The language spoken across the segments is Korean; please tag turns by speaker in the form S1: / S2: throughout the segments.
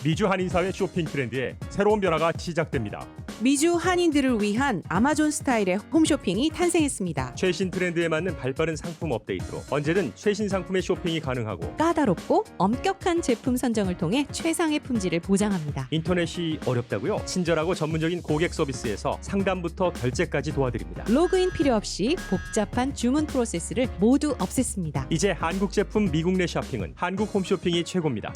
S1: 미주 한인사회 쇼핑 트렌드에 새로운 변화가 시작됩니다.
S2: 미주 한인들을 위한 아마존 스타일의 홈쇼핑이 탄생했습니다.
S1: 최신 트렌드에 맞는 발빠른 상품 업데이트로 언제든 최신 상품의 쇼핑이 가능하고
S2: 까다롭고 엄격한 제품 선정을 통해 최상의 품질을 보장합니다.
S1: 인터넷이 어렵다고요? 친절하고 전문적인 고객 서비스에서 상담부터 결제까지 도와드립니다.
S2: 로그인 필요 없이 복잡한 주문 프로세스를 모두 없앴습니다.
S1: 이제 한국 제품 미국 내 쇼핑은 한국 홈쇼핑이 최고입니다.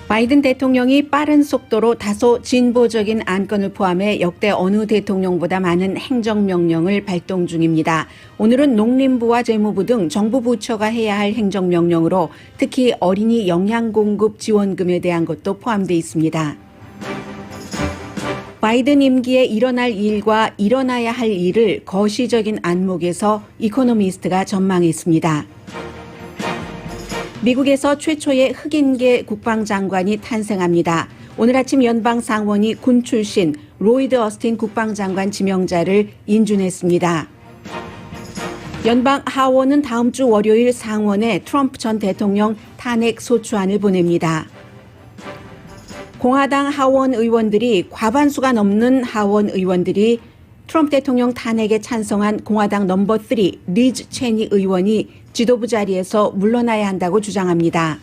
S3: 바이든 대통령이 빠른 속도로 다소 진보적인 안건을 포함해 역대 어느 대통령보다 많은 행정명령을 발동 중입니다. 오늘은 농림부와 재무부 등 정부 부처가 해야 할 행정명령으로 특히 어린이 영양공급 지원금에 대한 것도 포함되어 있습니다. 바이든 임기에 일어날 일과 일어나야 할 일을 거시적인 안목에서 이코노미스트가 전망했습니다. 미국에서 최초의 흑인계 국방장관이 탄생합니다. 오늘 아침 연방상원이 군 출신 로이드 어스틴 국방장관 지명자를 인준했습니다. 연방하원은 다음 주 월요일 상원에 트럼프 전 대통령 탄핵 소추안을 보냅니다. 공화당 하원 의원들이 과반수가 넘는 하원 의원들이 트럼프 대통령 탄핵에 찬성한 공화당 넘버 3 리즈 체니 의원이 지도부 자리에서 물러나야 한다고 주장합니다.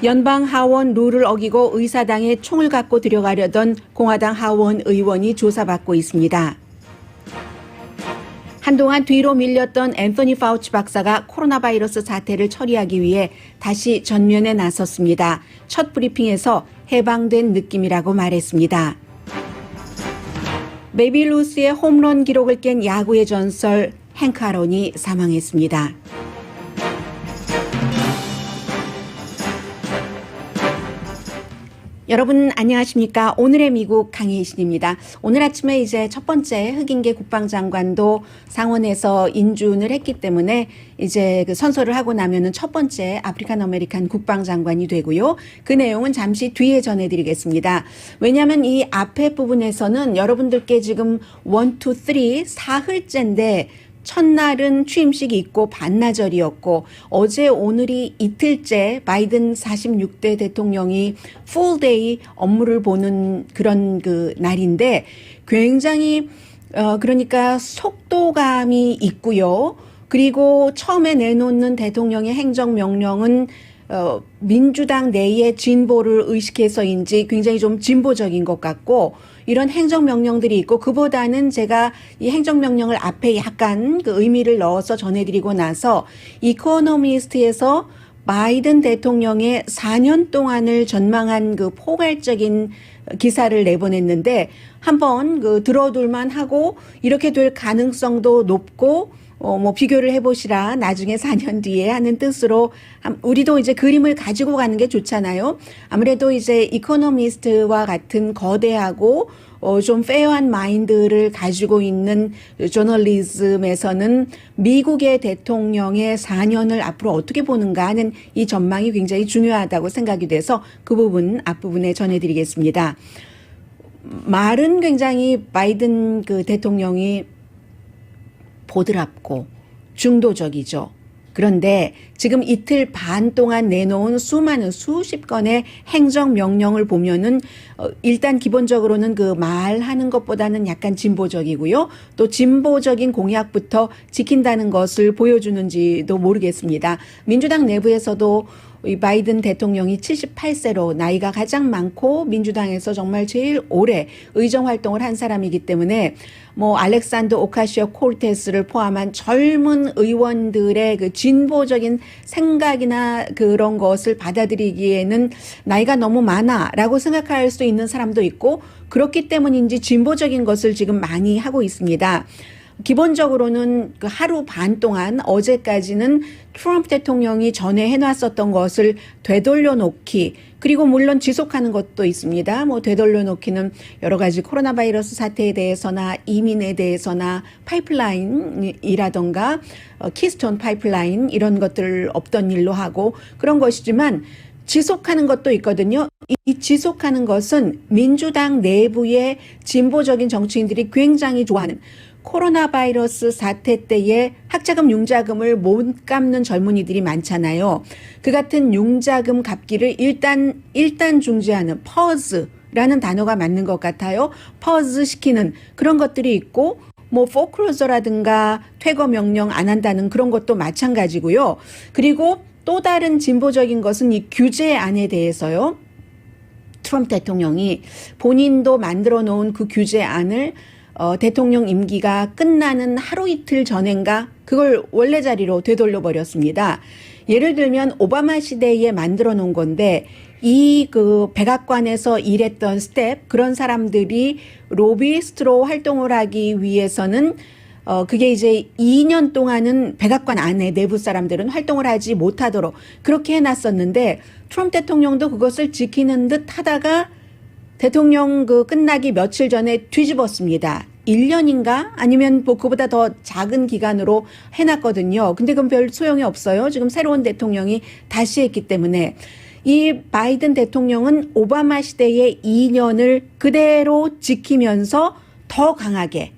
S3: 연방 하원 룰을 어기고 의사당에 총을 갖고 들어가려던 공화당 하원 의원이 조사받고 있습니다. 한동안 뒤로 밀렸던 앤서니 파우치 박사가 코로나 바이러스 사태를 처리하기 위해 다시 전면에 나섰습니다. 첫 브리핑에서 해방된 느낌이라고 말했습니다. 베이비 루스의 홈런 기록을 깬 야구의 전설 행크 아론이 사망했습니다. 여러분 안녕하십니까? 오늘의 미국 강혜신입니다. 오늘 아침에 이제 첫 번째 흑인계 국방장관도 상원에서 인준을 했기 때문에 이제 그 선서를 하고 나면은 첫 번째 아프리칸 아메리칸 국방장관이 되고요. 그 내용은 잠시 뒤에 전해드리겠습니다. 왜냐하면 이 앞에 부분에서는 여러분들께 지금 1, 2, 3 사흘째인데 첫날은 취임식이 있고 반나절이었고 어제 오늘이 이틀째 바이든 46대 대통령이 풀데이 업무를 보는 그런 그 날인데 굉장히 그러니까 속도감이 있고요. 그리고 처음에 내놓는 대통령의 행정명령은 민주당 내의 진보를 의식해서인지 굉장히 좀 진보적인 것 같고 이런 행정명령들이 있고 그보다는 제가 이 행정명령을 앞에 약간 그 의미를 넣어서 전해드리고 나서 이코노미스트에서 바이든 대통령의 4년 동안을 전망한 그 포괄적인 기사를 내보냈는데 한번 그 들어둘만 하고 이렇게 될 가능성도 높고 뭐 비교를 해보시라 나중에 4년 뒤에 하는 뜻으로 우리도 이제 그림을 가지고 가는 게 좋잖아요. 아무래도 이제 이코노미스트와 같은 거대하고 좀 페어한 마인드를 가지고 있는 저널리즘에서는 미국의 대통령의 4년을 앞으로 어떻게 보는가 하는 이 전망이 굉장히 중요하다고 생각이 돼서 그 부분 앞부분에 전해드리겠습니다. 말은 굉장히 바이든 그 대통령이 보드랍고 중도적이죠. 그런데 지금 이틀 반 동안 내놓은 수많은 수십 건의 행정명령을 보면은 일단 기본적으로는 그 말하는 것보다는 약간 진보적이고요. 또 진보적인 공약부터 지킨다는 것을 보여주는지도 모르겠습니다. 민주당 내부에서도 이 바이든 대통령이 78세로 나이가 가장 많고 민주당에서 정말 제일 오래 의정 활동을 한 사람이기 때문에 뭐 알렉산더 오카시오 콜테스를 포함한 젊은 의원들의 그 진보적인 생각이나 그런 것을 받아들이기에는 나이가 너무 많아라고 생각할 수 있는 사람도 있고 그렇기 때문인지 진보적인 것을 지금 많이 하고 있습니다. 기본적으로는 그 하루 반 동안 어제까지는 트럼프 대통령이 전에 해놨었던 것을 되돌려 놓기 그리고 물론 지속하는 것도 있습니다. 뭐 되돌려 놓기는 여러 가지 코로나 바이러스 사태에 대해서나 이민에 대해서나 파이프라인이라던가 키스톤 파이프라인 이런 것들 없던 일로 하고 그런 것이지만 지속하는 것도 있거든요. 이 지속하는 것은 민주당 내부의 진보적인 정치인들이 굉장히 좋아하는 코로나 바이러스 사태 때에 학자금 융자금을 못 갚는 젊은이들이 많잖아요. 그 같은 융자금 갚기를 일단 중지하는 퍼즈라는 단어가 맞는 것 같아요. 퍼즈 시키는 그런 것들이 있고 뭐 포클로저라든가 퇴거 명령 안 한다는 그런 것도 마찬가지고요. 그리고 또 다른 진보적인 것은 이 규제안에 대해서요. 트럼프 대통령이 본인도 만들어 놓은 그 규제안을 대통령 임기가 끝나는 하루 이틀 전인가 그걸 원래 자리로 되돌려 버렸습니다. 예를 들면 오바마 시대에 만들어 놓은 건데 이 그 백악관에서 일했던 스텝 그런 사람들이 로비스트로 활동을 하기 위해서는 그게 이제 2년 동안은 백악관 안에 내부 사람들은 활동을 하지 못하도록 그렇게 해놨었는데 트럼프 대통령도 그것을 지키는 듯 하다가 대통령 그 끝나기 며칠 전에 뒤집었습니다. 1년인가 아니면 뭐 그보다 더 작은 기간으로 해놨거든요. 근데 그건 별 소용이 없어요. 지금 새로운 대통령이 다시 했기 때문에 이 바이든 대통령은 오바마 시대의 2년을 그대로 지키면서 더 강하게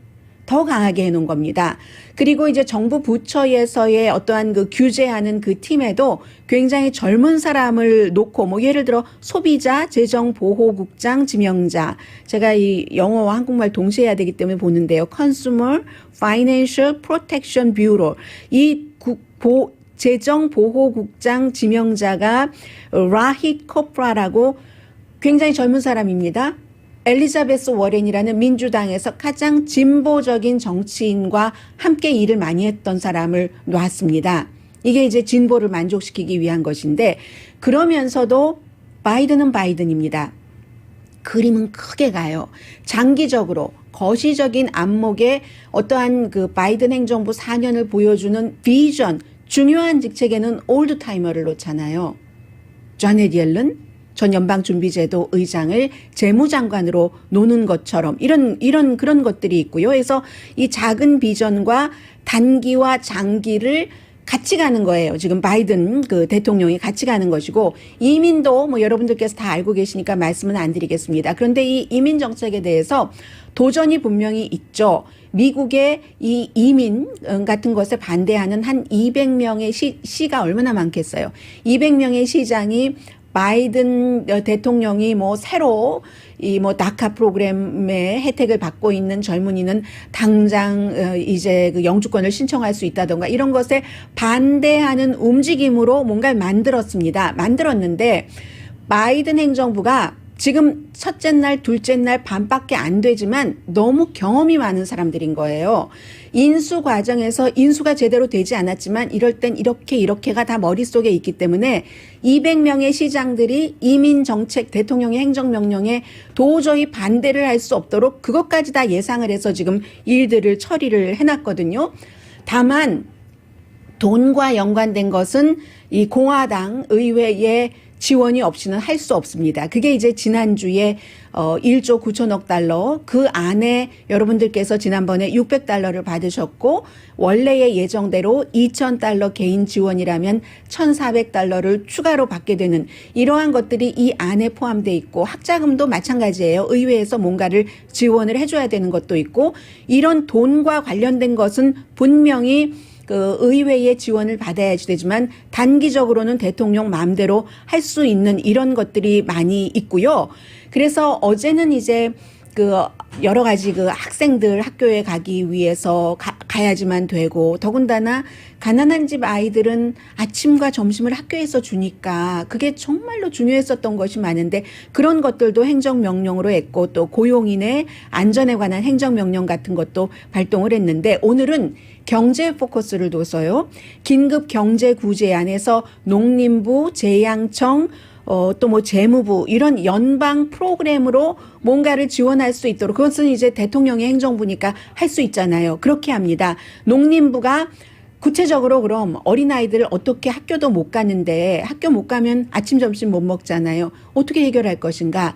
S3: 해놓은 겁니다. 그리고 이제 정부 부처에서의 어떠한 그 규제하는 그 팀에도 굉장히 젊은 사람을 놓고 뭐 예를 들어 소비자 재정보호국장 지명자 제가 이 영어와 한국말 동시에 해야 되기 때문에 보는데요. Consumer Financial Protection Bureau 이 재정보호국장 지명자가 라힛 코프라라고 굉장히 젊은 사람입니다. 엘리자베스 워렌이라는 민주당에서 가장 진보적인 정치인과 함께 일을 많이 했던 사람을 놨습니다. 이게 이제 진보를 만족시키기 위한 것인데 그러면서도 바이든은 바이든입니다. 그림은 크게 가요. 장기적으로 거시적인 안목의 어떠한 그 바이든 행정부 4년을 보여주는 비전 중요한 직책에는 올드타이머를 놓잖아요. 자넷 옐런 전 연방준비제도 의장을 재무장관으로 노는 것처럼 이런 그런 것들이 있고요. 그래서 이 작은 비전과 단기와 장기를 같이 가는 거예요. 지금 바이든 그 대통령이 같이 가는 것이고 이민도 뭐 여러분들께서 다 알고 계시니까 말씀은 안 드리겠습니다. 그런데 이 이민 정책에 대해서 도전이 분명히 있죠. 미국의 이 이민 같은 것에 반대하는 한 200명의 시가 얼마나 많겠어요. 200명의 시장이 바이든 대통령이 뭐 새로 이 뭐 다카 프로그램의 혜택을 받고 있는 젊은이는 당장 이제 그 영주권을 신청할 수 있다던가 이런 것에 반대하는 움직임으로 뭔가를 만들었는데 바이든 행정부가 지금 첫째 날, 둘째 날 반밖에 안 되지만 너무 경험이 많은 사람들인 거예요. 인수 과정에서 인수가 제대로 되지 않았지만 이럴 땐 이렇게가 다 머릿속에 있기 때문에 200명의 시장들이 이민 정책 대통령의 행정명령에 도저히 반대를 할 수 없도록 그것까지 다 예상을 해서 지금 일들을 처리를 해놨거든요. 다만 돈과 연관된 것은 이 공화당 의회의 지원이 없이는 할 수 없습니다. 그게 이제 지난주에 1조 9천억 달러 그 안에 여러분들께서 지난번에 600달러를 받으셨고 원래의 예정대로 2,000달러 개인 지원이라면 1,400달러를 추가로 받게 되는 이러한 것들이 이 안에 포함되어 있고 학자금도 마찬가지예요. 의회에서 뭔가를 지원을 해줘야 되는 것도 있고 이런 돈과 관련된 것은 분명히 그 의회의 지원을 받아야 되지만 단기적으로는 대통령 마음대로 할 수 있는 이런 것들이 많이 있고요. 그래서 어제는 이제 그 여러 가지 그 학생들 학교에 가기 위해서 가야지만 되고 더군다나 가난한 집 아이들은 아침과 점심을 학교에서 주니까 그게 정말로 중요했었던 것이 많은데 그런 것들도 행정명령으로 했고 또 고용인의 안전에 관한 행정명령 같은 것도 발동을 했는데 오늘은 경제 포커스를 둬서요. 긴급 경제 구제안에서 농림부, 재양청, 또 뭐 재무부 이런 연방 프로그램으로 뭔가를 지원할 수 있도록 그것은 이제 대통령의 행정부니까 할 수 있잖아요. 그렇게 합니다. 농림부가 구체적으로 그럼 어린아이들 어떻게 학교도 못 가는데 학교 못 가면 아침 점심 못 먹잖아요. 어떻게 해결할 것인가.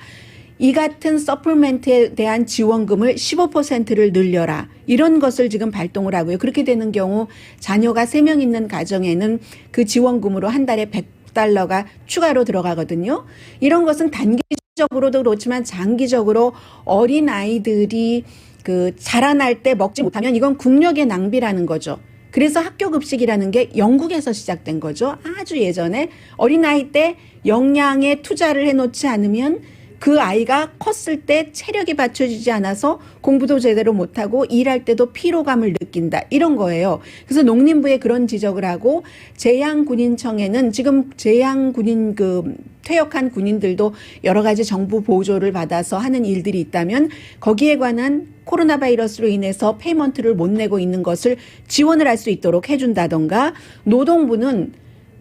S3: 이 같은 서플멘트에 대한 지원금을 15%를 늘려라. 이런 것을 지금 발동을 하고요. 그렇게 되는 경우 자녀가 3명 있는 가정에는 그 지원금으로 한 달에 달러가 추가로 들어가거든요. 이런 것은 단기적으로도 그렇지만 장기적으로 어린 아이들이 그 자라날 때 먹지 못하면 이건 국력의 낭비라는 거죠. 그래서 학교 급식이라는 게 영국에서 시작된 거죠. 아주 예전에 어린아이 때 영양에 투자를 해놓지 않으면 그 아이가 컸을 때 체력이 받쳐지지 않아서 공부도 제대로 못하고 일할 때도 피로감을 느낀다. 이런 거예요. 그래서 농림부에 그런 지적을 하고 제양군인청에는 지금 제양군인 퇴역한 군인들도 여러 가지 정부 보조를 받아서 하는 일들이 있다면 거기에 관한 코로나 바이러스로 인해서 페이먼트를 못 내고 있는 것을 지원을 할 수 있도록 해준다던가 노동부는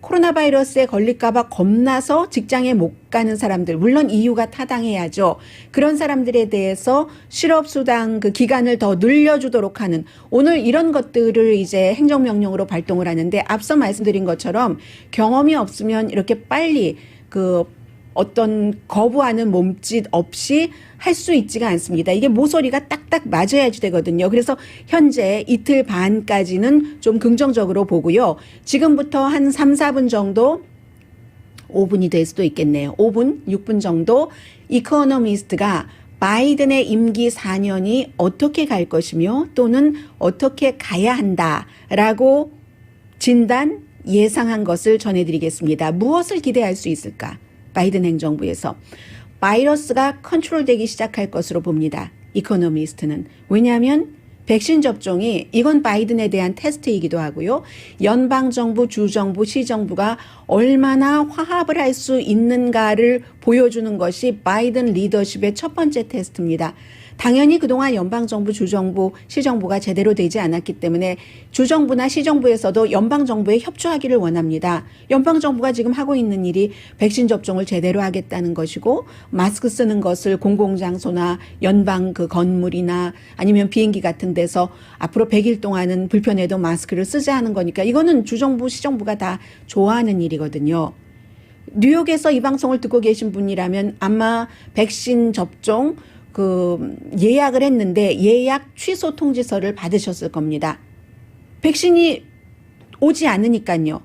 S3: 코로나 바이러스에 걸릴까봐 겁나서 직장에 못 가는 사람들, 물론 이유가 타당해야죠. 그런 사람들에 대해서 실업수당 그 기간을 더 늘려주도록 하는 오늘 이런 것들을 이제 행정명령으로 발동을 하는데 앞서 말씀드린 것처럼 경험이 없으면 이렇게 빨리 어떤 거부하는 몸짓 없이 할 수 있지가 않습니다. 이게 모서리가 딱딱 맞아야지 되거든요. 그래서 현재 이틀 반까지는 좀 긍정적으로 보고요. 지금부터 한 3, 4분 정도 5분이 될 수도 있겠네요. 5분, 6분 정도 이코노미스트가 바이든의 임기 4년이 어떻게 갈 것이며 또는 어떻게 가야 한다라고 진단, 예상한 것을 전해드리겠습니다. 무엇을 기대할 수 있을까? 바이든 행정부에서 바이러스가 컨트롤되기 시작할 것으로 봅니다. 이코노미스트는. 왜냐하면 백신 접종이 이건 바이든에 대한 테스트이기도 하고요. 연방정부, 주정부, 시정부가 얼마나 화합을 할 수 있는가를 보여주는 것이 바이든 리더십의 첫 번째 테스트입니다. 당연히 그동안 연방정부, 주정부, 시정부가 제대로 되지 않았기 때문에 주정부나 시정부에서도 연방정부에 협조하기를 원합니다. 연방정부가 지금 하고 있는 일이 백신 접종을 제대로 하겠다는 것이고 마스크 쓰는 것을 공공장소나 연방 건물이나 아니면 비행기 같은 데서 앞으로 100일 동안은 불편해도 마스크를 쓰자 하는 거니까 이거는 주정부, 시정부가 다 좋아하는 일이거든요. 뉴욕에서 이 방송을 듣고 계신 분이라면 아마 백신 접종 예약을 했는데 예약 취소 통지서를 받으셨을 겁니다. 백신이 오지 않으니까요.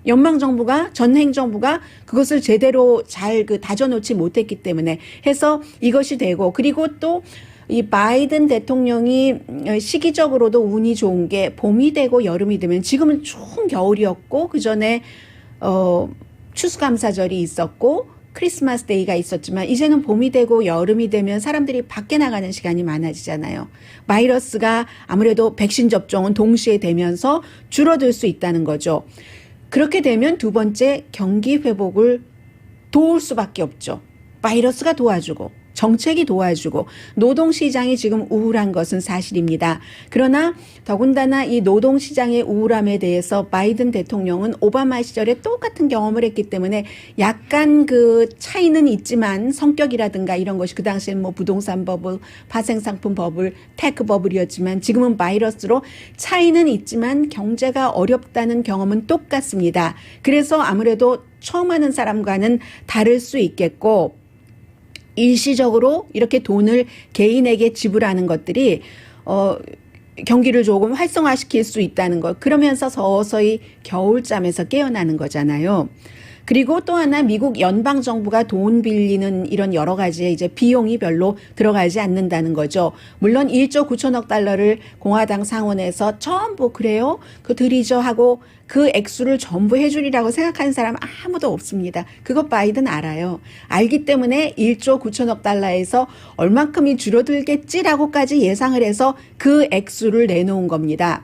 S3: 연방정부가 전 행정부가 그것을 제대로 잘 다져놓지 못했기 때문에 해서 이것이 되고 그리고 또 이 바이든 대통령이 시기적으로도 운이 좋은 게 봄이 되고 여름이 되면 지금은 추운 겨울이었고 그전에 추수감사절이 있었고 크리스마스 데이가 있었지만 이제는 봄이 되고 여름이 되면 사람들이 밖에 나가는 시간이 많아지잖아요. 바이러스가 아무래도 백신 접종은 동시에 되면서 줄어들 수 있다는 거죠. 그렇게 되면 두 번째 경기 회복을 도울 수밖에 없죠. 바이러스가 도와주고 정책이 도와주고 노동시장이 지금 우울한 것은 사실입니다. 그러나 더군다나 이 노동시장의 우울함에 대해서 바이든 대통령은 오바마 시절에 똑같은 경험을 했기 때문에 약간 차이는 있지만 성격이라든가 이런 것이 그 당시엔 부동산 버블, 파생상품 버블, 테크 버블이었지만 지금은 바이러스로 차이는 있지만 경제가 어렵다는 경험은 똑같습니다. 그래서 아무래도 처음 하는 사람과는 다를 수 있겠고 일시적으로 이렇게 돈을 개인에게 지불하는 것들이 경기를 조금 활성화시킬 수 있다는 것. 그러면서 서서히 겨울잠에서 깨어나는 거잖아요. 그리고 또 하나 미국 연방정부가 돈 빌리는 이런 여러 가지의 이제 비용이 별로 들어가지 않는다는 거죠. 물론 1조 9천억 달러를 공화당 상원에서 전부 그래요? 드리죠 하고 그 액수를 전부 해주리라고 생각하는 사람 아무도 없습니다. 그거 바이든 알아요. 알기 때문에 1조 9천억 달러에서 얼만큼이 줄어들겠지라고까지 예상을 해서 그 액수를 내놓은 겁니다.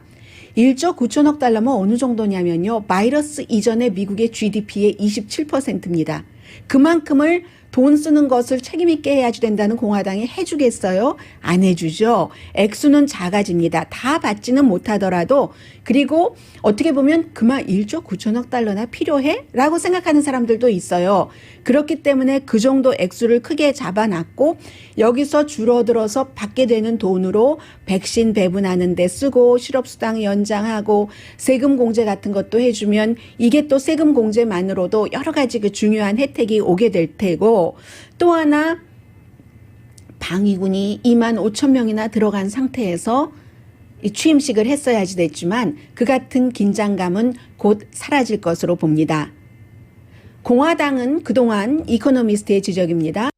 S3: 1조 9천억 달러면 어느 정도냐면요. 바이러스 이전의 미국의 GDP의 27%입니다. 그만큼을 돈 쓰는 것을 책임 있게 해야지 된다는 공화당이 해주겠어요? 안 해주죠. 액수는 작아집니다. 다 받지는 못하더라도 그리고 어떻게 보면 그만 1조 9천억 달러나 필요해? 라고 생각하는 사람들도 있어요. 그렇기 때문에 그 정도 액수를 크게 잡아놨고 여기서 줄어들어서 받게 되는 돈으로 백신 배분하는 데 쓰고 실업수당 연장하고 세금 공제 같은 것도 해주면 이게 또 세금 공제만으로도 여러 가지 중요한 혜택이 오게 될 테고 또 하나 방위군이 2만 5천 명이나 들어간 상태에서 취임식을 했어야지 됐지만 그 같은 긴장감은 곧 사라질 것으로 봅니다. 공화당은 그동안 이코노미스트의 지적입니다.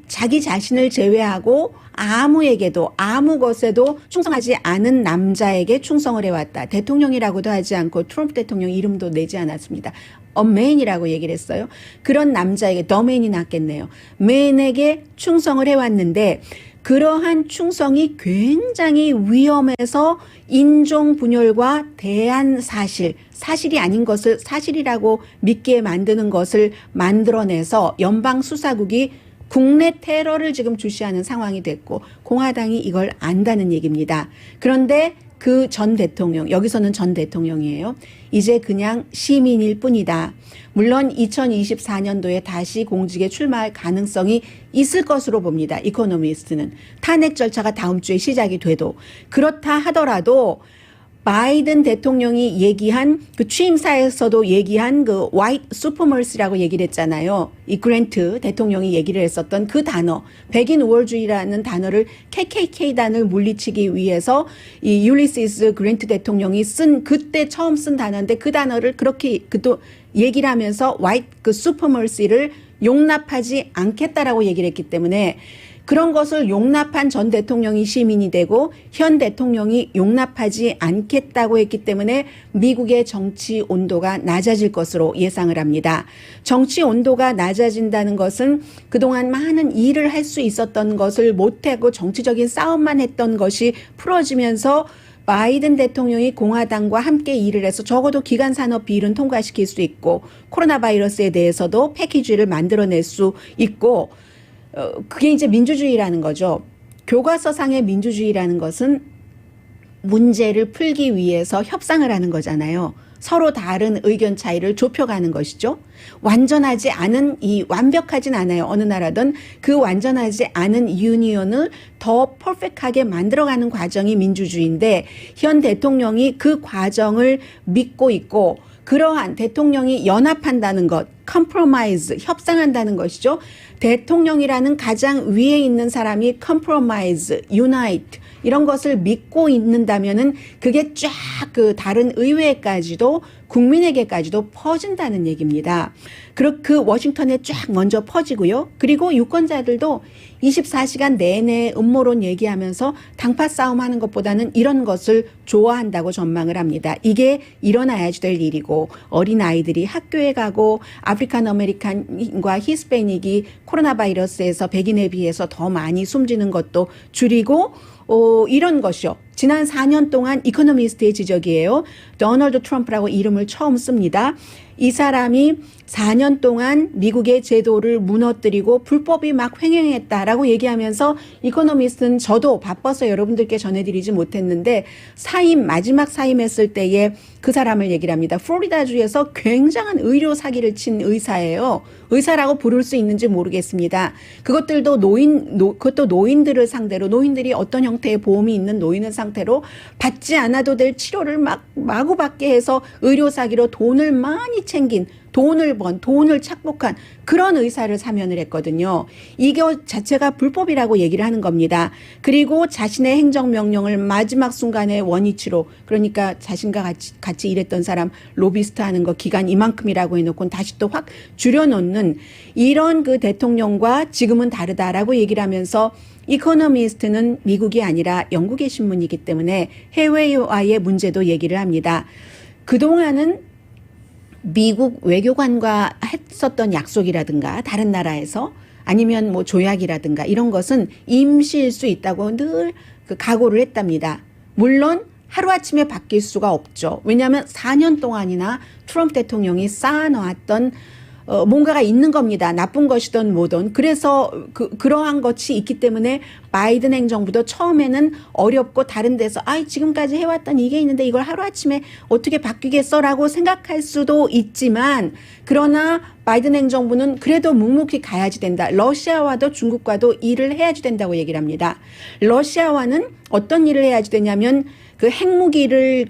S3: 자기 자신을 제외하고 아무에게도 아무 것에도 충성하지 않은 남자에게 충성을 해왔다. 대통령이라고도 하지 않고 트럼프 대통령 이름도 내지 않았습니다. 맨이라고 얘기를 했어요. 그런 남자에게 더 맨이 낫겠네요. 맨에게 충성을 해왔는데 그러한 충성이 굉장히 위험해서 인종 분열과 대한 사실이 아닌 것을 사실이라고 믿게 만드는 것을 만들어내서 연방 수사국이 국내 테러를 지금 주시하는 상황이 됐고 공화당이 이걸 안다는 얘기입니다. 그런데 그 전 대통령, 여기서는 전 대통령이에요. 이제 그냥 시민일 뿐이다. 물론 2024년도에 다시 공직에 출마할 가능성이 있을 것으로 봅니다. 이코노미스트는. 탄핵 절차가 다음 주에 시작이 돼도. 그렇다 하더라도 바이든 대통령이 얘기한 그 취임사에서도 얘기한 그 화이트 수퍼머시라고 얘기를 했잖아요. 이 그랜트 대통령이 얘기를 했었던 그 단어, 백인 우월주의라는 단어를 KKK단을 물리치기 위해서 이 율리시스 그랜트 대통령이 그때 처음 쓴 단어인데 그 단어를 그렇게 또 얘기를 하면서 화이트 그 수퍼머시를 용납하지 않겠다라고 얘기를 했기 때문에 그런 것을 용납한 전 대통령이 시민이 되고 현 대통령이 용납하지 않겠다고 했기 때문에 미국의 정치 온도가 낮아질 것으로 예상을 합니다. 정치 온도가 낮아진다는 것은 그동안 많은 일을 할 수 있었던 것을 못하고 정치적인 싸움만 했던 것이 풀어지면서 바이든 대통령이 공화당과 함께 일을 해서 적어도 기간산업 비일은 통과시킬 수 있고 코로나 바이러스에 대해서도 패키지를 만들어낼 수 있고 그게 이제 민주주의라는 거죠. 교과서상의 민주주의라는 것은 문제를 풀기 위해서 협상을 하는 거잖아요. 서로 다른 의견 차이를 좁혀가는 것이죠. 완전하지 않은 완벽하진 않아요. 어느 나라든 그 완전하지 않은 유니언을 더 퍼펙트하게 만들어가는 과정이 민주주의인데 현 대통령이 그 과정을 믿고 있고 그러한 대통령이 연합한다는 것, 컴프로마이즈, 협상한다는 것이죠. 대통령이라는 가장 위에 있는 사람이 컴프로마이즈, 유나이트 이런 것을 믿고 있는다면은 그게 쫙 그 다른 의회까지도 국민에게까지도 퍼진다는 얘기입니다. 그 워싱턴에 쫙 먼저 퍼지고요. 그리고 유권자들도 24시간 내내 음모론 얘기하면서 당파 싸움하는 것보다는 이런 것을 좋아한다고 전망을 합니다. 이게 일어나야지 될 일이고 어린아이들이 학교에 가고 아프리칸 아메리칸과 히스패닉이 코로나 바이러스에서 백인에 비해서 더 많이 숨지는 것도 줄이고 이런 것이요. 지난 4년 동안 이코노미스트의 지적이에요. 도널드 트럼프라고 이름을 처음 씁니다. 이 사람이 4년 동안 미국의 제도를 무너뜨리고 불법이 막 횡행했다라고 얘기하면서 이코노미스트는 저도 바빠서 여러분들께 전해드리지 못했는데 마지막 사임했을 때에 그 사람을 얘기를 합니다. 플로리다주에서 굉장한 의료 사기를 친 의사예요. 의사라고 부를 수 있는지 모르겠습니다. 그것도 노인들을 상대로 노인들이 어떤 형태의 보험이 있는 노인을 상태로 받지 않아도 될 치료를 마구 받게 해서 의료 사기로 돈을 많이 챙긴 돈을 착복한 그런 의사를 사면을 했거든요. 이거 자체가 불법이라고 얘기를 하는 겁니다. 그리고 자신의 행정명령을 마지막 순간에 원위치로 그러니까 자신과 같이 일했던 사람 로비스트 하는 거 기간 이만큼이라고 해놓고 다시 또 확 줄여놓는 이런 그 대통령과 지금은 다르다라고 얘기를 하면서 이코노미스트는 미국이 아니라 영국의 신문이기 때문에 해외와의 문제도 얘기를 합니다. 그동안은 미국 외교관과 했었던 약속이라든가 다른 나라에서 아니면 뭐 조약이라든가 이런 것은 임시일 수 있다고 늘 그 각오를 했답니다. 물론 하루아침에 바뀔 수가 없죠. 왜냐하면 4년 동안이나 트럼프 대통령이 쌓아놓았던 뭔가가 있는 겁니다. 나쁜 것이든 뭐든. 그래서 그러한 것이 있기 때문에 바이든 행정부도 처음에는 어렵고 다른 데서 지금까지 해왔던 이게 있는데 이걸 하루아침에 어떻게 바뀌겠어라고 생각할 수도 있지만 그러나 바이든 행정부는 그래도 묵묵히 가야지 된다. 러시아와도 중국과도 일을 해야지 된다고 얘기를 합니다. 러시아와는 어떤 일을 해야지 되냐면 그 핵무기를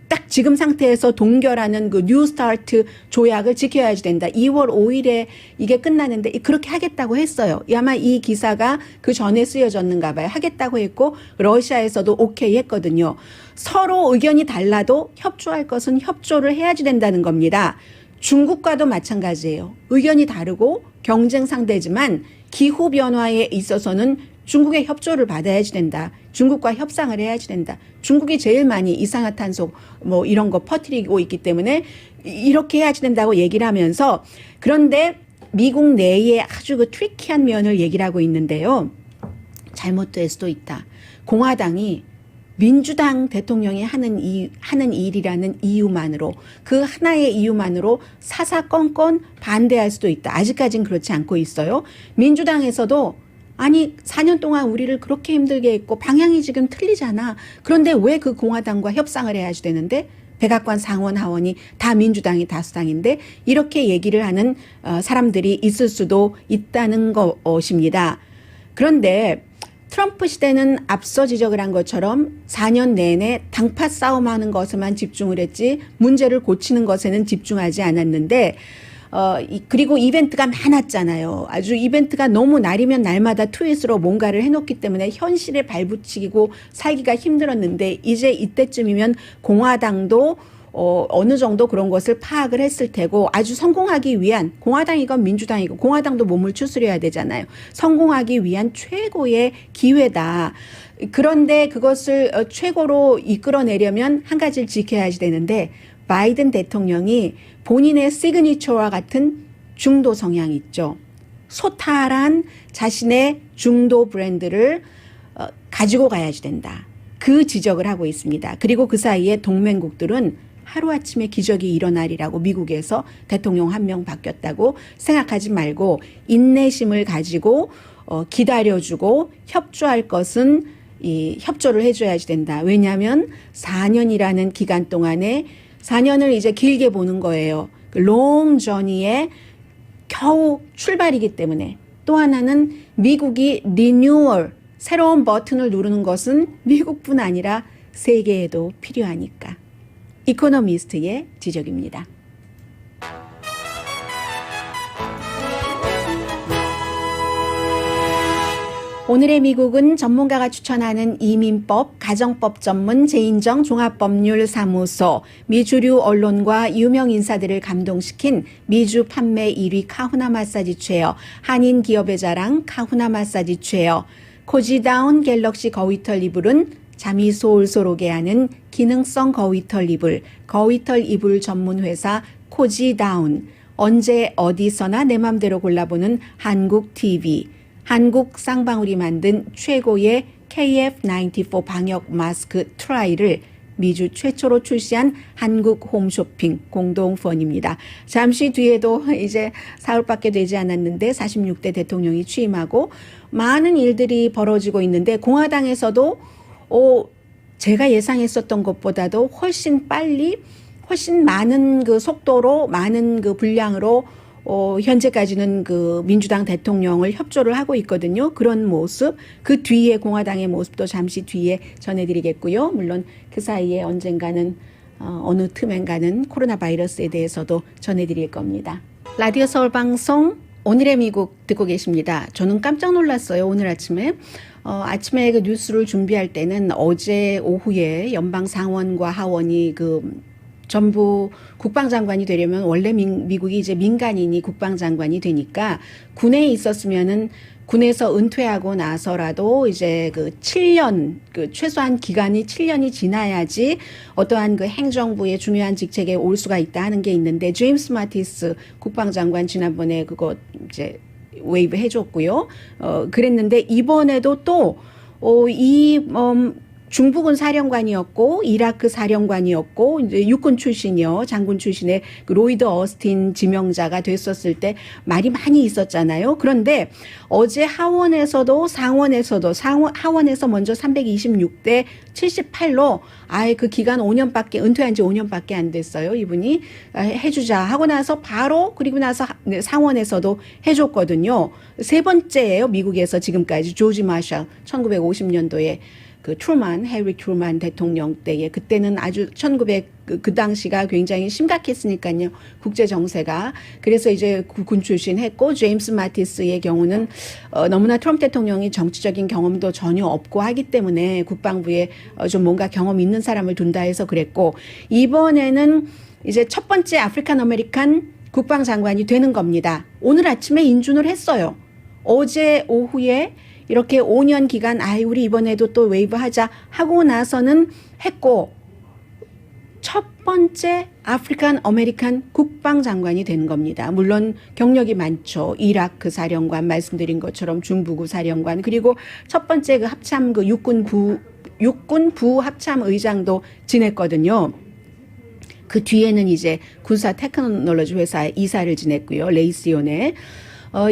S3: 딱 지금 상태에서 동결하는 그 뉴스타트 조약을 지켜야지 된다. 2월 5일에 이게 끝나는데 그렇게 하겠다고 했어요. 아마 이 기사가 그 전에 쓰여졌는가 봐요. 하겠다고 했고 러시아에서도 오케이 했거든요. 서로 의견이 달라도 협조할 것은 협조를 해야지 된다는 겁니다. 중국과도 마찬가지예요. 의견이 다르고 경쟁 상대지만 기후 변화에 있어서는 중국의 협조를 받아야지 된다. 중국과 협상을 해야지 된다. 중국이 제일 많이 이산화탄소 뭐 이런 거 퍼뜨리고 있기 때문에 이렇게 해야지 된다고 얘기를 하면서, 그런데 미국 내에 아주 그 트리키한 면을 얘기를 하고 있는데요. 잘못될 수도 있다. 공화당이 민주당 대통령이 하는 일이라는 이유만으로, 그 하나의 이유만으로 사사건건 반대할 수도 있다. 아직까진 그렇지 않고 있어요. 민주당에서도 아니 4년 동안 우리를 그렇게 힘들게 했고 방향이 지금 틀리잖아. 그런데 왜 그 공화당과 협상을 해야지 되는데, 백악관 상원 하원이 다 민주당이 다수당인데, 이렇게 얘기를 하는 사람들이 있을 수도 있다는 것입니다. 그런데 트럼프 시대는 앞서 지적을 한 것처럼 4년 내내 당파 싸움하는 것에만 집중을 했지 문제를 고치는 것에는 집중하지 않았는데, 그리고 이벤트가 많았잖아요. 아주 이벤트가 너무 날이면 날마다 트윗으로 뭔가를 해놓기 때문에 현실에 발붙이고 살기가 힘들었는데, 이제 이때쯤이면 공화당도 어느 정도 그런 것을 파악을 했을 테고, 아주 성공하기 위한, 공화당이건 민주당이건 공화당도 몸을 추스려야 되잖아요. 성공하기 위한 최고의 기회다. 그런데 그것을 최고로 이끌어내려면 한 가지를 지켜야지 되는데, 바이든 대통령이 본인의 시그니처와 같은 중도 성향이 있죠. 소탈한 자신의 중도 브랜드를 가지고 가야지 된다. 그 지적을 하고 있습니다. 그리고 그 사이에 동맹국들은 하루아침에 기적이 일어나리라고, 미국에서 대통령 한 명 바뀌었다고 생각하지 말고 인내심을 가지고 기다려주고 협조할 것은 협조를 해줘야지 된다. 왜냐하면 4년이라는 기간 동안에 4년을 이제 길게 보는 거예요. 롱 저니에 겨우 출발이기 때문에. 또 하나는 미국이 리뉴얼, 새로운 버튼을 누르는 것은 미국뿐 아니라 세계에도 필요하니까. 이코노미스트의 지적입니다. 오늘의 미국은 전문가가 추천하는 이민법, 가정법 전문 제인정 종합법률사무소, 미주류 언론과 유명 인사들을 감동시킨 미주 판매 1위 카후나 마사지 체어, 한인 기업의 자랑 카후나 마사지 체어, 코지다운 갤럭시 거위털 이불은 잠이 솔솔 오게 하는 기능성 거위털 이불, 거위털 이불 전문 회사 코지다운, 언제 어디서나 내 맘대로 골라보는 한국 TV, 한국 쌍방울이 만든 최고의 KF94 방역 마스크 트라이를 미주 최초로 출시한 한국 홈쇼핑 공동펀입니다. 잠시 뒤에도 이제 사흘밖에 되지 않았는데 46대 대통령이 취임하고 많은 일들이 벌어지고 있는데, 공화당에서도 제가 예상했었던 것보다도 훨씬 빨리, 훨씬 많은 그 속도로, 많은 그 분량으로 현재까지는 그 민주당 대통령을 협조를 하고 있거든요. 그런 모습, 그 뒤에 공화당의 모습도 잠시 뒤에 전해드리겠고요. 물론 그 사이에 언젠가는 어느 틈엔가는 코로나 바이러스에 대해서도 전해드릴 겁니다. 라디오 서울 방송 오늘의 미국 듣고 계십니다. 저는 깜짝 놀랐어요. 오늘 아침에. 아침에 그 뉴스를 준비할 때는 어제 오후에 연방 상원과 하원이 전부 국방장관이 되려면 원래 미국이 이제 민간인이 국방장관이 되니까 군에 있었으면은 군에서 은퇴하고 나서라도 이제 7년, 최소한 기간이 7년이 지나야지 어떠한 행정부의 중요한 직책에 올 수가 있다 하는 게 있는데, 제임스 마티스 국방장관 지난번에 그거 이제 웨이브 해줬고요. 그랬는데 이번에도 또 중부군 사령관이었고 이라크 사령관이었고 이제 육군 출신이요, 장군 출신의 로이드 어스틴 지명자가 됐었을 때 말이 많이 있었잖아요. 그런데 어제 하원에서도 상원에서도 하원에서 먼저 326대 78로 아예 그 기간 5년밖에, 은퇴한 지 5년밖에 안 됐어요. 이분이 해주자 하고 나서 바로, 그리고 나서 상원에서도 해줬거든요. 세 번째예요. 미국에서 지금까지. 조지 마샬 1950년도에 해리 트루만 대통령 때에, 그때는 아주 그 당시가 굉장히 심각했으니까요. 국제 정세가. 그래서 이제 군 출신 했고, 제임스 마티스의 경우는 너무나 트럼프 대통령이 정치적인 경험도 전혀 없고 하기 때문에 국방부에 좀 뭔가 경험 있는 사람을 둔다 해서 그랬고, 이번에는 이제 첫 번째 아프리칸 아메리칸 국방장관이 되는 겁니다. 오늘 아침에 인준을 했어요. 어제 오후에 이렇게 5년 기간 우리 이번에도 또 웨이브 하자 하고 나서는 했고 첫 번째 아프리칸 아메리칸 국방장관이 되는 겁니다. 물론 경력이 많죠. 이라크 사령관 말씀드린 것처럼 중부구 사령관 그리고 첫 번째 그 합참 그 육군 부 합참 의장도 지냈거든요. 그 뒤에는 이제 군사 테크놀로지 회사의 이사를 지냈고요. 레이시온에.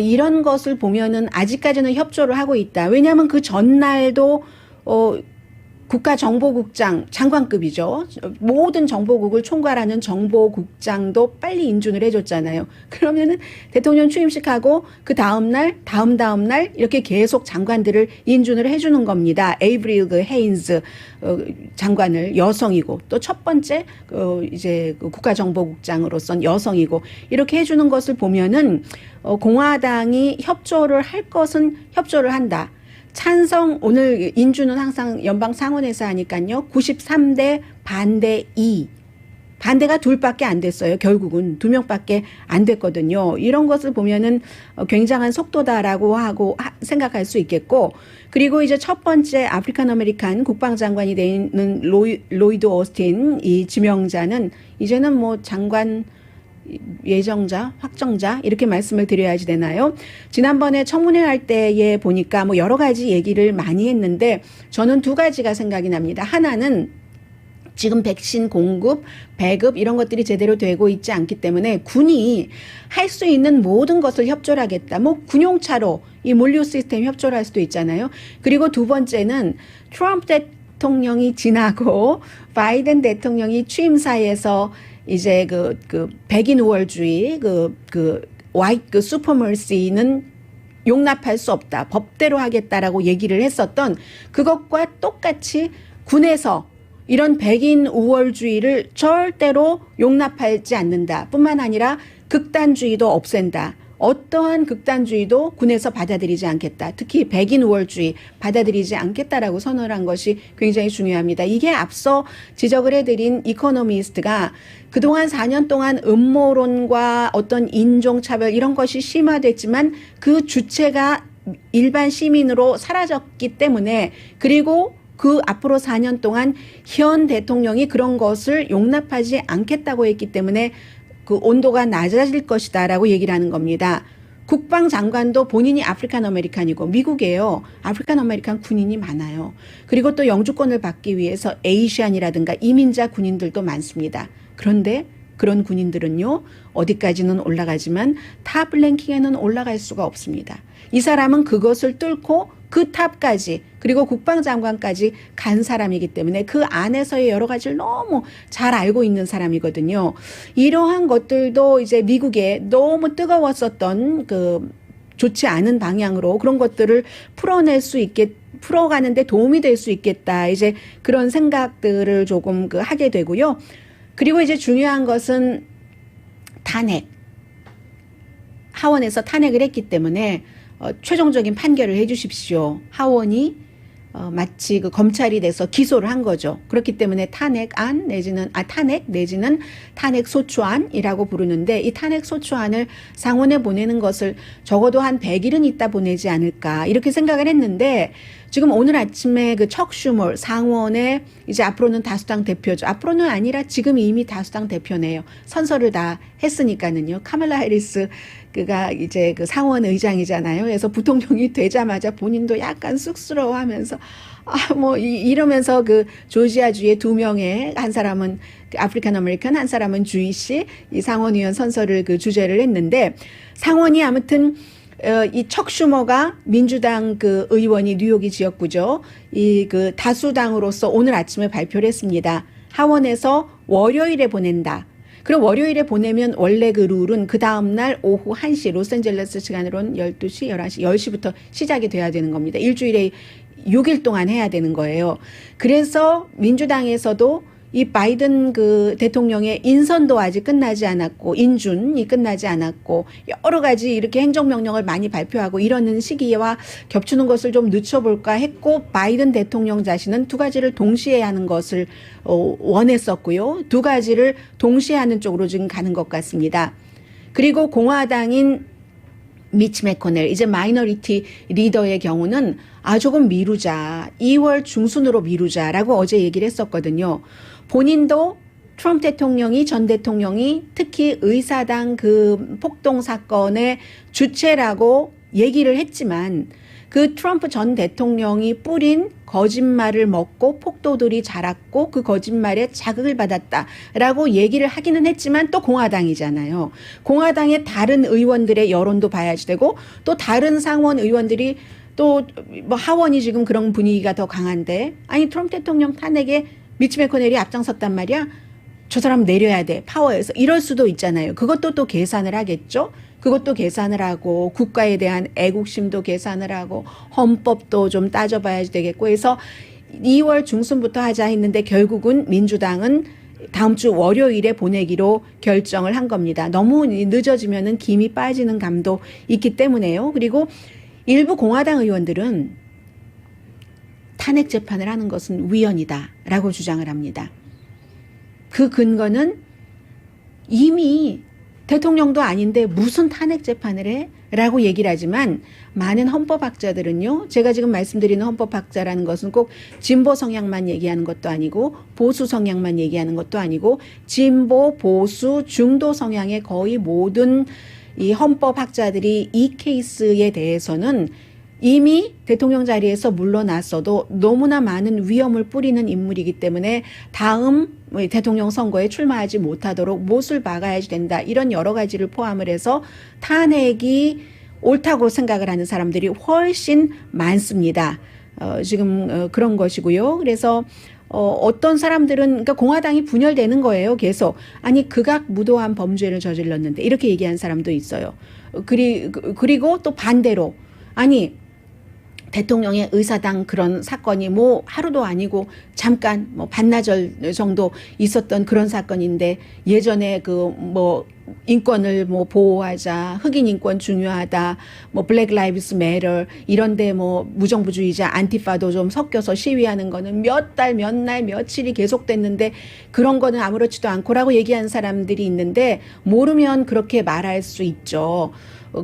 S3: 이런 것을 보면은 아직까지는 협조를 하고 있다. 왜냐하면 그 전날도 국가정보국장 장관급이죠. 모든 정보국을 총괄하는 정보국장도 빨리 인준을 해줬잖아요. 그러면은 대통령 취임식하고 그 다음날 다음날 이렇게 계속 장관들을 인준을 해주는 겁니다. 에이브릴 헤인즈 장관을 여성이고 또 첫 번째 이제 국가정보국장으로선 여성이고 이렇게 해주는 것을 보면은 공화당이 협조를 할 것은 협조를 한다. 찬성 오늘 인준은 항상 연방 상원에서 하니까요. 93대 반대 2. 반대가 둘밖에 안 됐어요. 결국은 2명밖에 안 됐거든요. 이런 것을 보면은 굉장한 속도다라고 하고 생각할 수 있겠고 그리고 이제 첫 번째 아프리칸 아메리칸 국방장관이 되는 로이드 오스틴 이 지명자는 이제는 뭐 장관 예정자, 확정자 이렇게 말씀을 드려야지 되나요? 지난번에 청문회 할 때에 보니까 뭐 여러 가지 얘기를 많이 했는데 저는 두 가지가 생각이 납니다. 하나는 지금 백신 공급, 배급 이런 것들이 제대로 되고 있지 않기 때문에 군이 할 수 있는 모든 것을 협조를 하겠다. 뭐 군용차로 이 몰리오 시스템 협조를 할 수도 있잖아요. 그리고 두 번째는 트럼프 대통령이 지나고 바이든 대통령이 취임사에서 이제 그 백인 우월주의 화이트 슈퍼머시는 용납할 수 없다. 법대로 하겠다라고 얘기를 했었던 그것과 똑같이 군에서 이런 백인 우월주의를 절대로 용납하지 않는다. 뿐만 아니라 극단주의도 없앤다. 어떠한 극단주의도 군에서 받아들이지 않겠다. 특히 백인 우월주의 받아들이지 않겠다라고 선언을 한 것이 굉장히 중요합니다. 이게 앞서 지적을 해드린 이코노미스트가 그동안 4년 동안 음모론과 어떤 인종차별 이런 것이 심화됐지만 그 주체가 일반 시민으로 사라졌기 때문에 그리고 그 앞으로 4년 동안 현 대통령이 그런 것을 용납하지 않겠다고 했기 때문에 그 온도가 낮아질 것이다라고 얘기를 하는 겁니다. 국방장관도 본인이 아프리칸 아메리칸이고 미국에요. 아프리칸 아메리칸 군인이 많아요. 그리고 또 영주권을 받기 위해서 에이시안이라든가 이민자 군인들도 많습니다. 그런데 그런 군인들은요. 어디까지는 올라가지만 탑 랭킹에는 올라갈 수가 없습니다. 이 사람은 그것을 뚫고 그 탑까지 그리고 국방장관까지 간 사람이기 때문에 그 안에서의 여러 가지를 너무 잘 알고 있는 사람이거든요. 이러한 것들도 이제 미국에 너무 뜨거웠었던 그 좋지 않은 방향으로 그런 것들을 풀어가는데 도움이 될 수 있겠다. 이제 그런 생각들을 조금 하게 되고요. 그리고 이제 중요한 것은 탄핵. 하원에서 탄핵을 했기 때문에 최종적인 판결을 해 주십시오. 하원이 마치 그 검찰이 돼서 기소를 한 거죠. 그렇기 때문에 탄핵안 내지는 탄핵 소추안이라고 부르는데 이 탄핵 소추안을 상원에 보내는 것을 적어도 한 100일은 있다 보내지 않을까 이렇게 생각을 했는데 지금 오늘 아침에 그 척 슈머 상원에 이제 앞으로는 다수당 대표죠. 앞으로는 아니라 지금 이미 다수당 대표네요. 선서를 다 했으니까는요. 카말라 해리스 그가 이제 그 상원 의장이잖아요. 그래서 부통령이 되자마자 본인도 약간 쑥스러워하면서 이러면서 그 조지아주의 2명의 한 사람은 아프리칸 아메리칸 한 사람은 주이시 이 상원의원 선서를 그 주재를 했는데 상원이 아무튼 이 척 슈머가 민주당 그 의원이 뉴욕이 지역구죠. 이 그 다수당으로서 오늘 아침에 발표를 했습니다. 하원에서 월요일에 보낸다. 그럼 월요일에 보내면 원래 그 룰은 그 다음날 오후 1시 로스앤젤레스 시간으로는 12시, 11시, 10시부터 시작이 돼야 되는 겁니다. 일주일에 6일 동안 해야 되는 거예요. 그래서 민주당에서도 이 바이든 그 대통령의 인선도 아직 끝나지 않았고 인준이 끝나지 않았고 여러 가지 이렇게 행정명령을 많이 발표하고 이러는 시기와 겹치는 것을 좀 늦춰볼까 했고 바이든 대통령 자신은 두 가지를 동시에 하는 것을 원했었고요. 두 가지를 동시에 하는 쪽으로 지금 가는 것 같습니다. 그리고 공화당인 미치 매코넬 이제 마이너리티 리더의 경우는 조금 미루자 2월 중순으로 미루자라고 어제 얘기를 했었거든요. 본인도 트럼프 대통령이 전 대통령이 특히 의사당 그 폭동 사건의 주체라고 얘기를 했지만 그 트럼프 전 대통령이 뿌린 거짓말을 먹고 폭도들이 자랐고 그 거짓말에 자극을 받았다라고 얘기를 하기는 했지만 또 공화당이잖아요. 공화당의 다른 의원들의 여론도 봐야지 되고 또 다른 상원 의원들이 또 뭐 하원이 지금 그런 분위기가 더 강한데 아니 트럼프 대통령 탄핵에 미치 매코넬이 앞장섰단 말이야. 저 사람 내려야 돼. 파워에서. 이럴 수도 있잖아요. 그것도 또 계산을 하겠죠. 그것도 계산을 하고 국가에 대한 애국심도 계산을 하고 헌법도 좀 따져봐야 되겠고 해서 2월 중순부터 하자 했는데 결국은 민주당은 다음 주 월요일에 보내기로 결정을 한 겁니다. 너무 늦어지면은 김이 빠지는 감도 있기 때문에요. 그리고 일부 공화당 의원들은 탄핵 재판을 하는 것은 위헌이다라고 주장을 합니다. 그 근거는 이미 대통령도 아닌데 무슨 탄핵 재판을 해? 라고 얘기를 하지만 많은 헌법학자들은요. 제가 지금 말씀드리는 헌법학자라는 것은 꼭 진보 성향만 얘기하는 것도 아니고 보수 성향만 얘기하는 것도 아니고 진보, 보수, 중도 성향의 거의 모든 이 헌법학자들이 이 케이스에 대해서는 이미 대통령 자리에서 물러났어도 너무나 많은 위험을 뿌리는 인물이기 때문에 다음 대통령 선거에 출마하지 못하도록 못을 박아야 된다. 이런 여러 가지를 포함을 해서 탄핵이 옳다고 생각을 하는 사람들이 훨씬 많습니다. 지금 그런 것이고요. 그래서 어떤 사람들은 그러니까 공화당이 분열되는 거예요. 계속. 아니 극악무도한 범죄를 저질렀는데 이렇게 얘기한 사람도 있어요. 그리고 또 반대로 아니 대통령의 의사당 그런 사건이 뭐 하루도 아니고 잠깐 뭐 반나절 정도 있었던 그런 사건인데 예전에 그 뭐 인권을 뭐 보호하자, 흑인 인권 중요하다, 뭐 블랙 라이브스 매터 이런데 뭐 무정부주의자 안티파도 좀 섞여서 시위하는 거는 몇 달, 몇 날, 며칠이 계속됐는데 그런 거는 아무렇지도 않고라고 얘기하는 사람들이 있는데 모르면 그렇게 말할 수 있죠.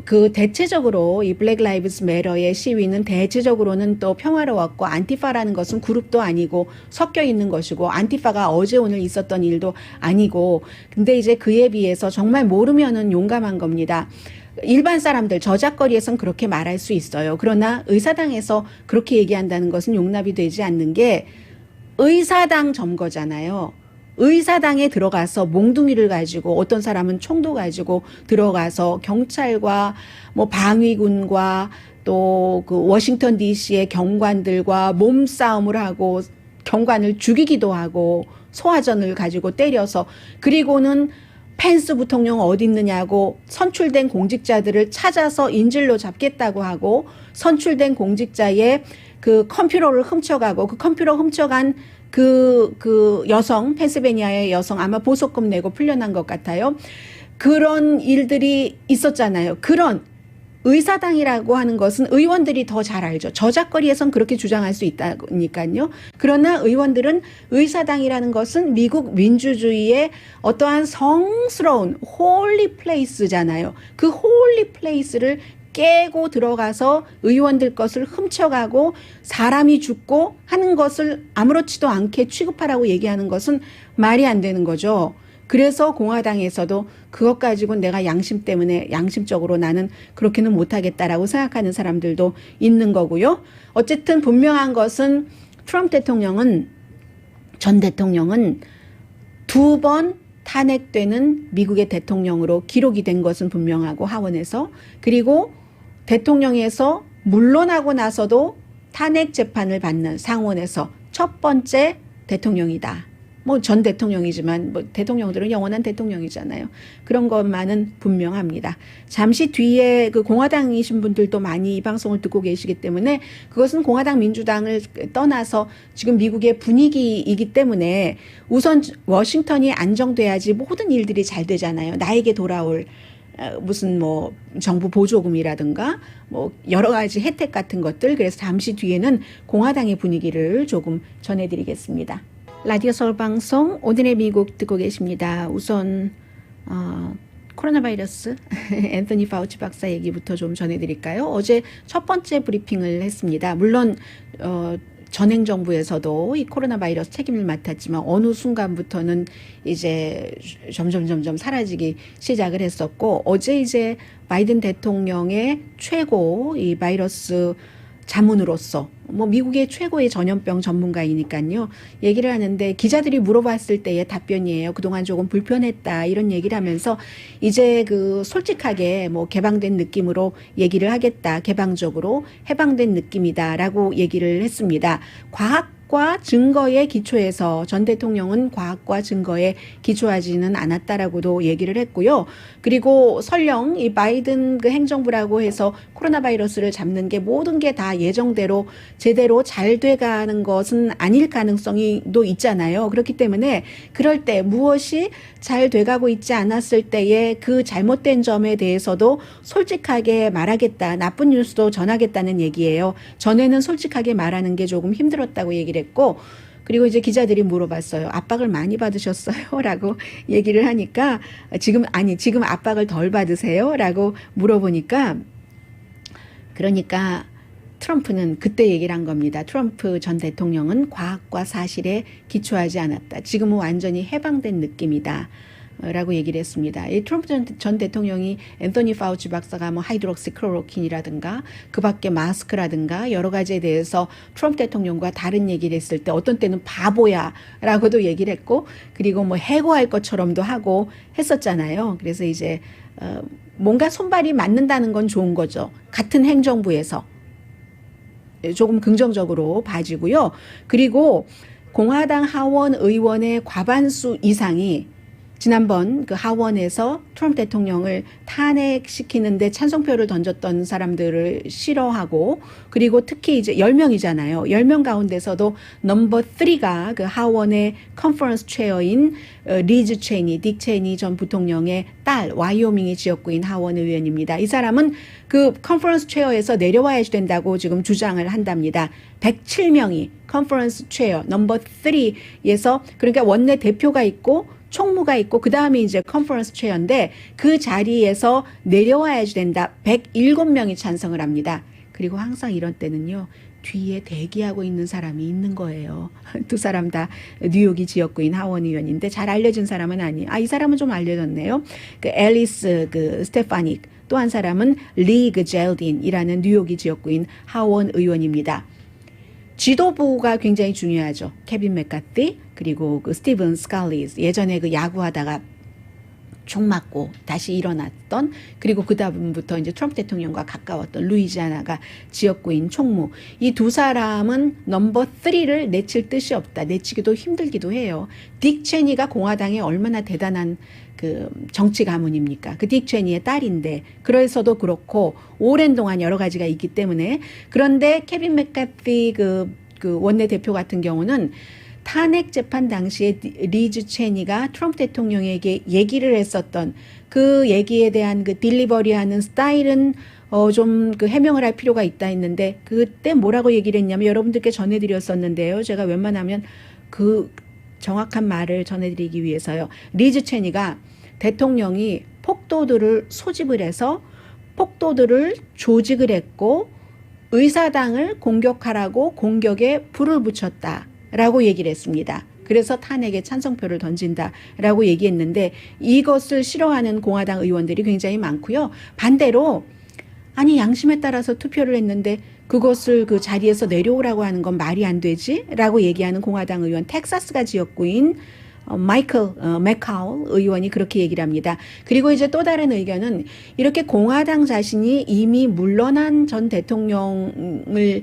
S3: 그 대체적으로 이 블랙 라이브스 매터의 시위는 대체적으로는 또 평화로웠고 안티파라는 것은 그룹도 아니고 섞여 있는 것이고 안티파가 어제 오늘 있었던 일도 아니고 근데 이제 그에 비해서 정말 모르면은 용감한 겁니다. 일반 사람들 저작거리에선 그렇게 말할 수 있어요. 그러나 의사당에서 그렇게 얘기한다는 것은 용납이 되지 않는 게 의사당 점거잖아요. 의사당에 들어가서 몽둥이를 가지고 어떤 사람은 총도 가지고 들어가서 경찰과 뭐 방위군과 또 그 워싱턴 DC의 경관들과 몸싸움을 하고 경관을 죽이기도 하고 소화전을 가지고 때려서 그리고는 펜스 부통령 어디 있느냐고 선출된 공직자들을 찾아서 인질로 잡겠다고 하고 선출된 공직자의 그 컴퓨터를 훔쳐가고 그 컴퓨터 훔쳐간 그 여성, 펜실베니아의 여성 아마 보석금 내고 풀려난 것 같아요. 그런 일들이 있었잖아요. 그런 의사당이라고 하는 것은 의원들이 더 잘 알죠. 저작거리에선 그렇게 주장할 수 있다니까요. 그러나 의원들은 의사당이라는 것은 미국 민주주의의 어떠한 성스러운 홀리 플레이스잖아요. 그 홀리 플레이스를 깨고 들어가서 의원들 것을 훔쳐가고 사람이 죽고 하는 것을 아무렇지도 않게 취급하라고 얘기하는 것은 말이 안 되는 거죠. 그래서 공화당에서도 그것 가지고 내가 양심 때문에 양심적으로 나는 그렇게는 못하겠다라고 생각하는 사람들도 있는 거고요. 어쨌든 분명한 것은 트럼프 대통령은 전 대통령은 2번 탄핵되는 미국의 대통령으로 기록이 된 것은 분명하고 하원에서 그리고 대통령에서 물러나고 나서도 탄핵 재판을 받는 상원에서 첫 번째 대통령이다. 뭐 전 대통령이지만 뭐 대통령들은 영원한 대통령이잖아요. 그런 것만은 분명합니다. 잠시 뒤에 그 공화당이신 분들도 많이 이 방송을 듣고 계시기 때문에 그것은 공화당 민주당을 떠나서 지금 미국의 분위기이기 때문에 우선 워싱턴이 안정돼야지 모든 일들이 잘 되잖아요. 나에게 돌아올 무슨 뭐 정부 보조금이라든가 뭐 여러 가지 혜택 같은 것들. 그래서 잠시 뒤에는 공화당의 분위기를 조금 전해드리겠습니다. 라디오 서울 방송 오늘의 미국 듣고 계십니다. 우선 코로나 바이러스 앤서니 파우치 박사 얘기부터 좀 전해드릴까요? 어제 첫 번째 브리핑을 했습니다. 물론 전행 정부에서도 이 코로나 바이러스 책임을 맡았지만 어느 순간부터는 이제 점점 사라지기 시작을 했었고, 어제 이제 바이든 대통령의 최고 이 바이러스 자문으로서 뭐 미국의 최고의 전염병 전문가이니까요. 얘기를 하는데 기자들이 물어봤을 때의 답변이에요. 그동안 조금 불편했다 이런 얘기를 하면서 이제 그 솔직하게 뭐 개방된 느낌으로 얘기를 하겠다. 개방적으로 해방된 느낌이다라고 얘기를 했습니다. 과학과 증거에 기초해서 전 대통령은 과학과 증거에 기초하지는 않았다라고도 얘기를 했고요. 그리고 설령 이 바이든 그 행정부라고 해서 코로나 바이러스를 잡는 게 모든 게 다 예정대로 제대로 잘 돼가는 것은 아닐 가능성이도 있잖아요. 그렇기 때문에 그럴 때 무엇이 잘 돼가고 있지 않았을 때의 그 잘못된 점에 대해서도 솔직하게 말하겠다. 나쁜 뉴스도 전하겠다는 얘기예요. 전에는 솔직하게 말하는 게 조금 힘들었다고 얘기를 했고, 그리고 이제 기자들이 물어봤어요. 압박을 많이 받으셨어요? 라고 얘기를 하니까 지금 압박을 덜 받으세요? 라고 물어보니까, 그러니까 트럼프는 그때 얘기를 한 겁니다. 트럼프 전 대통령은 과학과 사실에 기초하지 않았다. 지금은 완전히 해방된 느낌이다. 라고 얘기를 했습니다. 이 트럼프 전 대통령이 앤서니 파우치 박사가 뭐 하이드록시클로로킨이라든가 그 밖에 마스크라든가 여러 가지에 대해서 트럼프 대통령과 다른 얘기를 했을 때 어떤 때는 바보야 라고도 얘기를 했고, 그리고 뭐 해고할 것처럼도 하고 했었잖아요. 그래서 이제 뭔가 손발이 맞는다는 건 좋은 거죠. 같은 행정부에서 조금 긍정적으로 봐지고요. 그리고 공화당 하원 의원의 과반수 이상이 지난번 그 하원에서 트럼프 대통령을 탄핵시키는데 찬성표를 던졌던 사람들을 싫어하고, 그리고 특히 이제 10명이잖아요. 10명 가운데서도 넘버 3가 그 하원의 컨퍼런스 체어인 리즈 체니, 딕 체니 전 부통령의 딸, 와이오밍의 지역구인 하원 의원입니다. 이 사람은 그 컨퍼런스 체어에서 내려와야 된다고 지금 주장을 한답니다. 107명이 컨퍼런스 체어 넘버 3에서, 그러니까 원내 대표가 있고 총무가 있고 그 다음에 이제 컨퍼런스 체어인데 그 자리에서 내려와야 된다. 107명이 찬성을 합니다. 그리고 항상 이런 때는요, 뒤에 대기하고 있는 사람이 있는 거예요. 두 사람 다 뉴욕이 지역구인 하원 의원인데 잘 알려진 사람은 아니에요. 이 사람은 좀 알려졌네요. 그 앨리스 그 스테파닉, 또 한 사람은 리 그 젤딘이라는 뉴욕이 지역구인 하원 의원입니다. 지도부가 굉장히 중요하죠. 케빈 맥카티, 그리고 그 스티븐 스칼리스, 예전에 그 야구하다가 총 맞고 다시 일어났던, 그리고 그 다음부터 이제 트럼프 대통령과 가까웠던 루이지아나가 지역구인 총무. 이 두 사람은 넘버 3를 내칠 뜻이 없다. 내치기도 힘들기도 해요. 딕 체니가 공화당에 얼마나 대단한 그 정치 가문입니까? 그 딕 체니의 딸인데, 그래서도 그렇고 오랜 동안 여러 가지가 있기 때문에. 그런데 케빈 맥카티 그 원내대표 같은 경우는 탄핵 재판 당시에 리즈 체니가 트럼프 대통령에게 얘기를 했었던 그 얘기에 대한 그 딜리버리하는 스타일은 좀 그 해명을 할 필요가 있다 했는데, 그때 뭐라고 얘기를 했냐면 여러분들께 전해드렸었는데요. 제가 웬만하면 그 정확한 말을 전해드리기 위해서요. 리즈 체니가 대통령이 폭도들을 소집을 해서 폭도들을 조직을 했고 의사당을 공격하라고 공격에 불을 붙였다라고 얘기를 했습니다. 그래서 탄핵에 찬성표를 던진다라고 얘기했는데, 이것을 싫어하는 공화당 의원들이 굉장히 많고요. 반대로 아니 양심에 따라서 투표를 했는데 그것을 그 자리에서 내려오라고 하는 건 말이 안 되지? 라고 얘기하는 공화당 의원, 텍사스가 지역구인 마이클 맥카울 의원이 그렇게 얘기를 합니다. 그리고 이제 또 다른 의견은 이렇게 공화당 자신이 이미 물러난 전 대통령에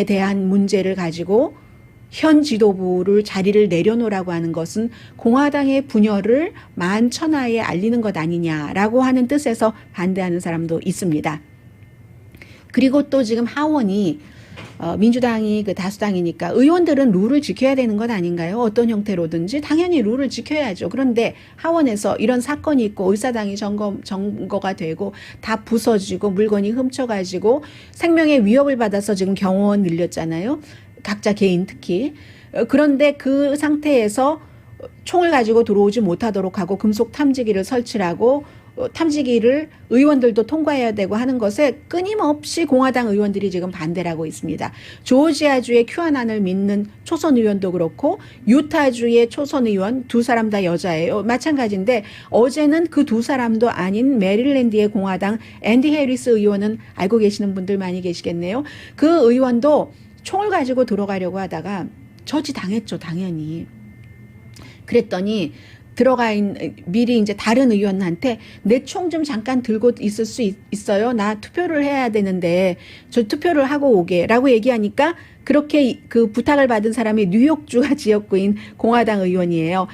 S3: 대한 문제를 가지고 현 지도부를 자리를 내려놓으라고 하는 것은 공화당의 분열을 만천하에 알리는 것 아니냐라고 하는 뜻에서 반대하는 사람도 있습니다. 그리고 또 지금 하원이 민주당이 그 다수당이니까 의원들은 룰을 지켜야 되는 것 아닌가요? 어떤 형태로든지 당연히 룰을 지켜야죠. 그런데 하원에서 이런 사건이 있고 의사당이 점거가 되고 다 부서지고 물건이 훔쳐가지고 생명의 위협을 받아서 지금 경호원 늘렸잖아요. 각자 개인 특히. 그런데 그 상태에서 총을 가지고 들어오지 못하도록 하고 금속 탐지기를 설치하고 탐지기를 의원들도 통과해야 되고 하는 것에 끊임없이 공화당 의원들이 지금 반대를 하고 있습니다. 조지아주의 QAnon을 믿는 초선 의원도 그렇고 유타주의 초선 의원 두 사람 다 여자예요. 마찬가지인데 어제는 그 두 사람도 아닌 메릴랜드의 공화당 앤디 해리스 의원은 알고 계시는 분들 많이 계시겠네요. 그 의원도 총을 가지고 들어가려고 하다가 저지당했죠, 당연히. 그랬더니 미리 이제 다른 의원한테 내 총 좀 잠깐 들고 있을 수 있어요? 나 투표를 해야 되는데 저 투표를 하고 오게라고 얘기하니까 그렇게 그 부탁을 받은 사람이 뉴욕주가 지역구인 공화당 의원이에요.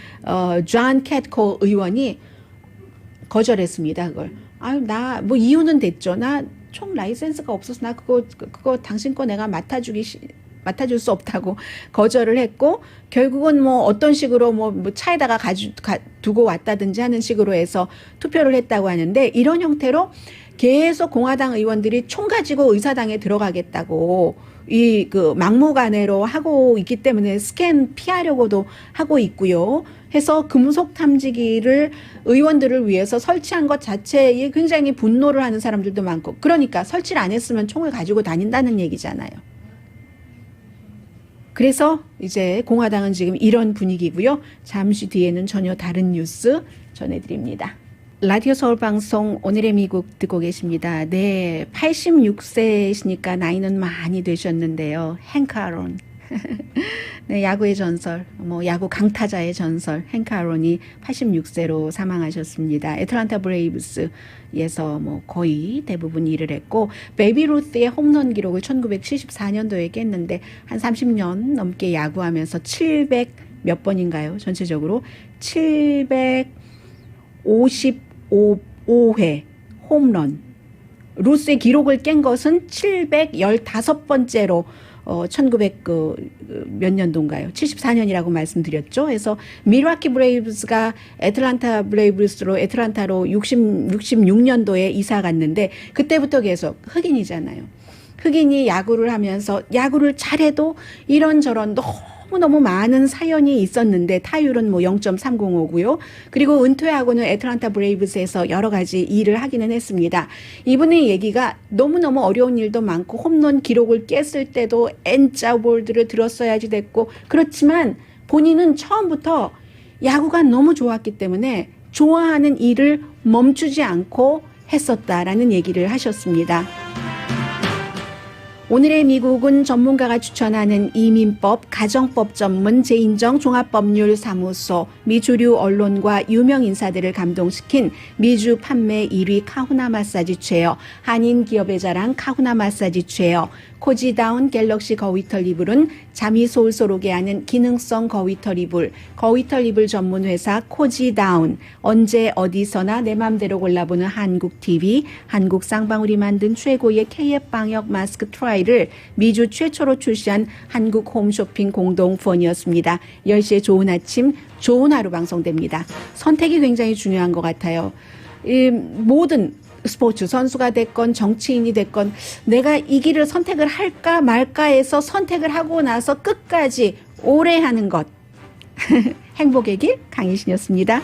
S3: 존 캣코 의원이 거절했습니다. 그걸. 나 뭐 이유는 됐죠. 나 총 라이센스가 없어서 나 그거 당신 거 내가 맡아줄 수 없다고 거절을 했고 결국은 뭐 어떤 식으로 뭐 차에다가 두고 왔다든지 하는 식으로 해서 투표를 했다고 하는데 이런 형태로 계속 공화당 의원들이 총 가지고 의사당에 들어가겠다고 그 막무가내로 하고 있기 때문에 스캔 피하려고도 하고 있고요. 해서 금속 탐지기를 의원들을 위해서 설치한 것 자체에 굉장히 분노를 하는 사람들도 많고 그러니까 설치를 안 했으면 총을 가지고 다닌다는 얘기잖아요. 그래서 이제 공화당은 지금 이런 분위기고요. 잠시 뒤에는 전혀 다른 뉴스 전해드립니다. 라디오 서울방송 오늘의 미국 듣고 계십니다. 네, 86세시니까 나이는 많이 되셨는데요. 행크 아론. 네, 야구의 전설, 야구 강타자의 전설 행크 아론이 86세로 사망하셨습니다. 애틀랜타 브레이브스에서 거의 대부분 일을 했고 베이비 루스의 홈런 기록을 1974년도에 깼는데 한 30년 넘게 야구하면서 700 몇 번인가요? 전체적으로 755회 홈런. 루스의 기록을 깬 것은 715번째로 1900 몇 년도인가요? 74년이라고 말씀드렸죠. 그래서 밀워키 브레이브스가 애틀랜타 브레이브스로 애틀랜타로 66년도에 이사 갔는데 그때부터 계속 흑인이잖아요. 흑인이 야구를 하면서 야구를 잘해도 이런저런 너무너무 많은 사연이 있었는데 타율은 0.305고요. 그리고 은퇴하고는 애틀랜타 브레이브스에서 여러 가지 일을 하기는 했습니다. 이분의 얘기가 너무너무 어려운 일도 많고 홈런 기록을 깼을 때도 N자 볼드를 들었어야지 됐고 그렇지만 본인은 처음부터 야구가 너무 좋았기 때문에 좋아하는 일을 멈추지 않고 했었다라는 얘기를 하셨습니다. 오늘의 미국은 전문가가 추천하는 이민법, 가정법 전문 재인정 종합법률사무소, 미주류 언론과 유명 인사들을 감동시킨 미주 판매 1위 카후나 마사지 체어, 한인 기업의 자랑 카후나 마사지 체어, 코지다운 갤럭시 거위털 이불은 잠이 솔솔 오게 하는 기능성 거위털 이불, 거위털 이불 전문 회사 코지다운, 언제 어디서나 내 맘대로 골라보는 한국 TV, 한국 쌍방울이 만든 최고의 KF 방역 마스크 트라이를 미주 최초로 출시한 한국 홈쇼핑 공동폰이었습니다. 10시에 좋은 아침, 좋은 하루 방송됩니다. 선택이 굉장히 중요한 것 같아요. 모든 스포츠 선수가 됐건 정치인이 됐건 내가 이 길을 선택을 할까 말까 해서 선택을 하고 나서 끝까지 오래 하는 것. 행복의 길 강희신이었습니다.